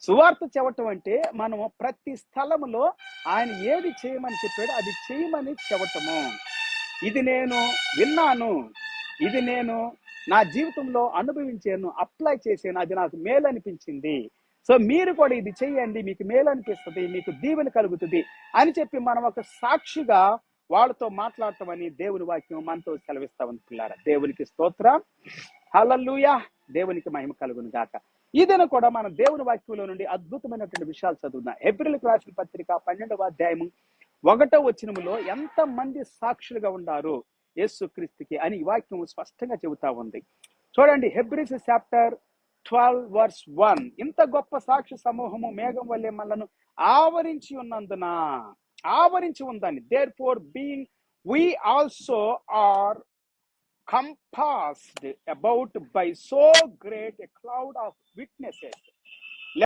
సువార్త చెప్పటం అంటే మనం ప్రతి స్థలములో ఆయన ఏది చేయమని చెప్పాడో అది చేయమని చెప్పటము. ఇది నేను విన్నాను, ఇది నేను నా జీవితంలో అనుభవించాను, అప్లై చేశాను, అది నాకు మేలు అనిపించింది, సో మీరు కూడా ఇది చేయండి, మీకు మేలు అనిపిస్తుంది, మీకు దీవెన కలుగుతుంది అని చెప్పి మనం ఒక సాక్షిగా వాళ్ళతో మాట్లాడటం అని దేవుని వాక్యం మనతో సెలవిస్తా ఉంది పిల్లారా. దేవునికి స్తోత్రం, హల్లెలూయా, దేవునికి మహిమ కలుగును గాక. ఇదైనా కూడా మన దేవుని వాక్యంలో నుండి అద్భుతమైనటువంటి విషయాలు చదువుతున్నాం. హెబ్రీయులకు రాసిన పత్రిక 12వ అధ్యాయము 1వ వచనములో ఎంత మంది సాక్షులుగా ఉన్నారు యేసుక్రీస్తుకి అని ఈ వాక్యం స్పష్టంగా చెబుతా ఉంది. చూడండి, హెబ్రీస్ చాప్టర్ 12 verse 1, ఇంత గొప్ప సాక్షి సమూహము మేఘం వల్లే మనలను ఆవరించి ఉందని, therefore being we also are compassed about by so great a cloud of witnesses.